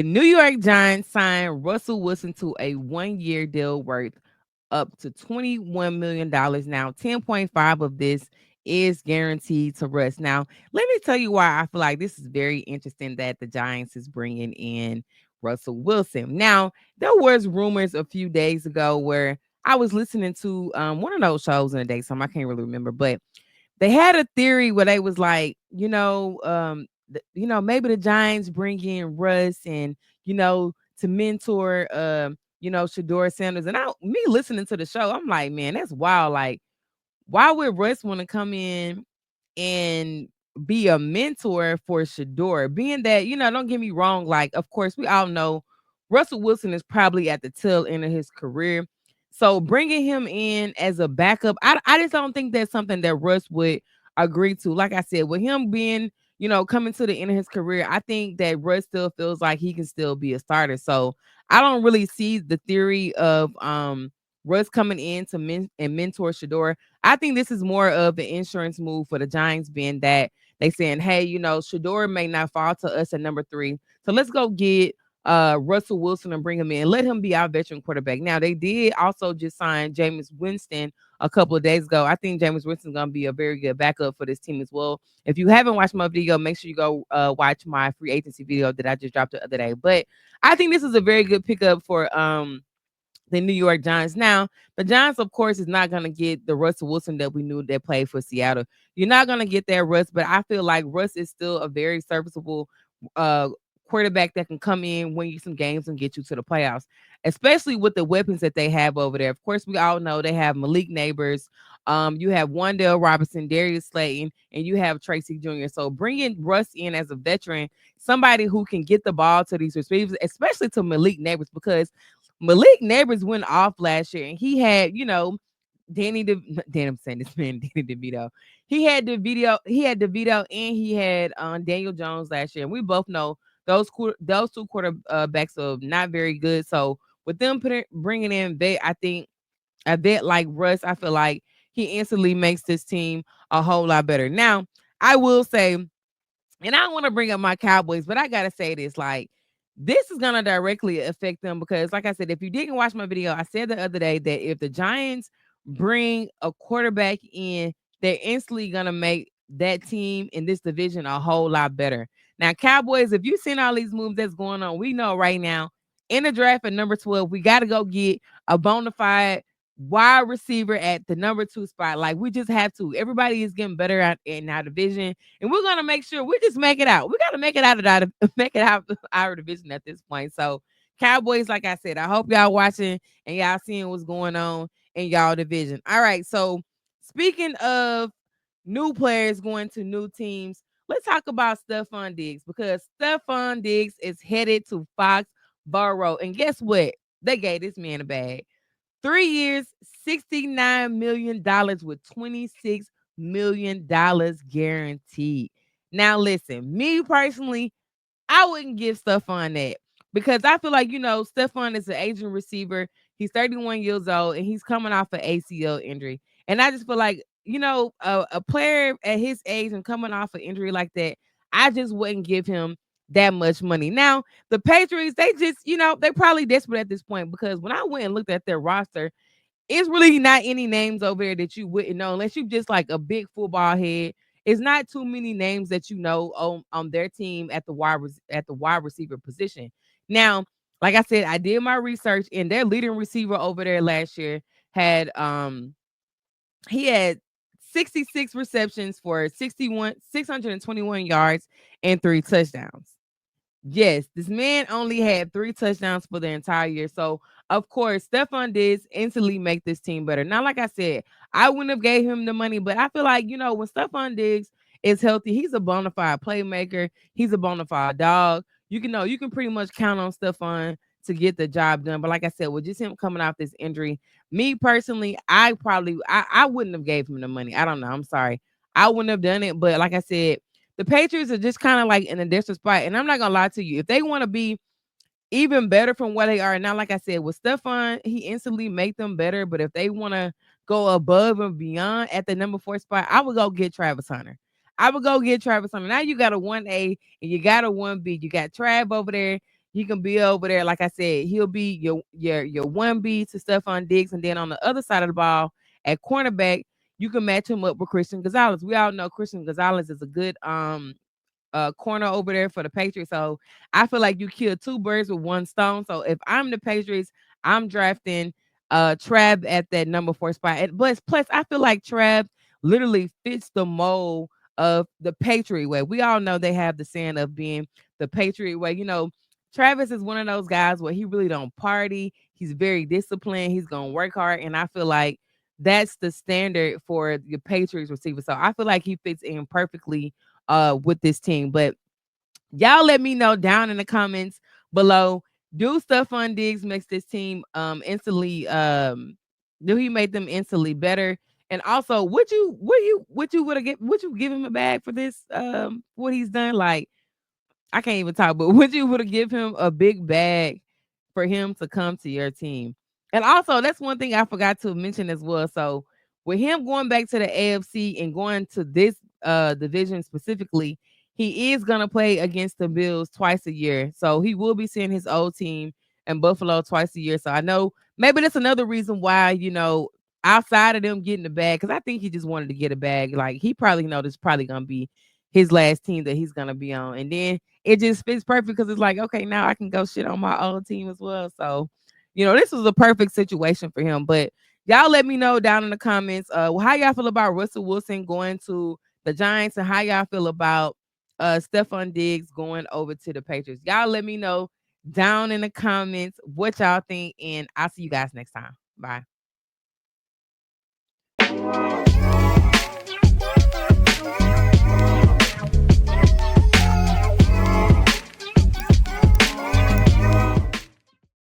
The New York Giants signed Russell Wilson to a 1-year deal worth up to $21 million. Now, 10.5 of this is guaranteed to Russ. Now, let me tell you why I feel like this is very interesting that the Giants is bringing in Russell Wilson. Now, there was rumors a few days ago where I was listening to one of those shows in the daytime. I can't really remember, but they had a theory where they was like, maybe the Giants bring in Russ and to mentor, Shador Sanders. And me listening to the show, I'm like, man, that's wild. Like, why would Russ want to come in and be a mentor for Shador? Being that, don't get me wrong, like, of course, we all know Russell Wilson is probably at the tail end of his career. So bringing him in as a backup, I just don't think that's something that Russ would agree to. Like I said, with him being, coming to the end of his career, I think that Russ still feels like he can still be a starter. So I don't really see the theory of Russ coming in to and mentor Shador. I think this is more of an insurance move for the Giants, being that they saying, hey, Shador may not fall to us at number 3. So let's go get Russell Wilson and bring him in. Let him be our veteran quarterback. Now, they did also just sign Jameis Winston a couple of days ago. I think Jameis Winston's gonna be a very good backup for this team as well. If you haven't watched my video, make sure you go watch my free agency video that I just dropped the other day. But I think this is a very good pickup for the New York Giants. Now, the Giants, of course, is not going to get the Russell Wilson that we knew that played for Seattle. You're not going to get that Russ, but I feel like Russ is still a very serviceable uh, quarterback that can come in, win you some games, and get you to the playoffs, especially with the weapons that they have over there. Of course, we all know they have Malik Neighbors. You have Wandale Robinson, Darius Slayton, and you have Tracy Jr. So bringing Russ in as a veteran, somebody who can get the ball to these receivers, especially to Malik Neighbors, because Malik Neighbors went off last year, and he had, Danny, I'm saying this man, Danny DeVito. He had DeVito, and he had Daniel Jones last year. And we both know those two quarterbacks are not very good. So with them bringing in vet, I think a vet like Russ, I feel like he instantly makes this team a whole lot better. Now, I will say, and I don't want to bring up my Cowboys, but I gotta say this: like, this is gonna directly affect them because, like I said, if you didn't watch my video, I said the other day that if the Giants bring a quarterback in, they're instantly gonna make that team in this division a whole lot better. Now, Cowboys, if you've seen all these moves that's going on, we know right now in the draft at number 12, we got to go get a bona fide wide receiver at the number 2 spot. Like, we just have to. Everybody is getting better in our division, and we're gonna make sure we just make it out. We got to make it out of our make it out of our division at this point. So, Cowboys, like I said, I hope y'all watching and y'all seeing what's going on in y'all division. All right. So, speaking of new players going to new teams, let's talk about Steffon Diggs, because Steffon Diggs is headed to Foxborough, and guess what? They gave this man a bag. 3 years, $69 million with $26 million guaranteed. Now, listen, me personally, I wouldn't give Steffon that because I feel like, Steffon is an aging receiver. He's 31 years old and he's coming off an ACL injury. And I just feel like, a player at his age and coming off an injury like that, I just wouldn't give him that much money. Now, the Patriots, they just, they probably desperate at this point because when I went and looked at their roster, it's really not any names over there that you wouldn't know unless you just like a big football head. It's not too many names that you know on their team at the wide receiver position. Now, like I said, I did my research, and their leading receiver over there last year had he had 66 receptions for 621 yards and 3 touchdowns. Yes, this man only had 3 touchdowns for the entire year. So, of course, Steffon Diggs instantly make this team better. Now, like I said, I wouldn't have gave him the money, but I feel like, when Steffon Diggs is healthy, he's a bona fide playmaker. He's a bona fide dog. You can pretty much count on Steffon to get the job done. But like I said, with just him coming off this injury, me personally, I wouldn't have gave him the money. I don't know. I'm sorry. I wouldn't have done it. But like I said, the Patriots are just kind of like in a desperate spot. And I'm not gonna lie to you. If they want to be even better from where they are now, like I said, with Steffon, he instantly make them better. But if they want to go above and beyond at the number 4 spot, I would go get Travis Hunter. I would go get Travis Hunter. Now you got a 1A and you got a 1B. You got Trav over there. He can be over there, like I said, he'll be your 1B to Steffon Diggs, and then on the other side of the ball at cornerback, you can match him up with Christian Gonzalez. We all know Christian Gonzalez is a good corner over there for the Patriots. So I feel like you kill two birds with one stone. So if I'm the Patriots, I'm drafting Trav at that number 4 spot. But plus, I feel like Trav literally fits the mold of the Patriot way. We all know they have the saying of being the Patriot way. Travis is one of those guys where he really don't party. He's very disciplined. He's gonna work hard, and I feel like that's the standard for the Patriots receiver. So I feel like he fits in perfectly with this team. But y'all let me know down in the comments below. Do Steffon Diggs makes this team instantly do he make them instantly better? And also, would you give him a bag for this what he's done? Like, I can't even talk, but would you give him a big bag for him to come to your team? And also, that's one thing I forgot to mention as well. So, with him going back to the AFC and going to this division specifically, he is gonna play against the Bills twice a year. So he will be seeing his old team in Buffalo twice a year. So I know maybe that's another reason why, outside of them getting the bag, because I think he just wanted to get a bag. Like, he probably know this probably gonna be his last team that he's gonna be on. And then it just fits perfect because it's like, okay, now I can go shit on my old team as well. So, this was a perfect situation for him. But y'all let me know down in the comments how y'all feel about Russell Wilson going to the Giants, and how y'all feel about Steffon Diggs going over to the Patriots. Y'all let me know down in the comments what y'all think, and I'll see you guys next time. Bye.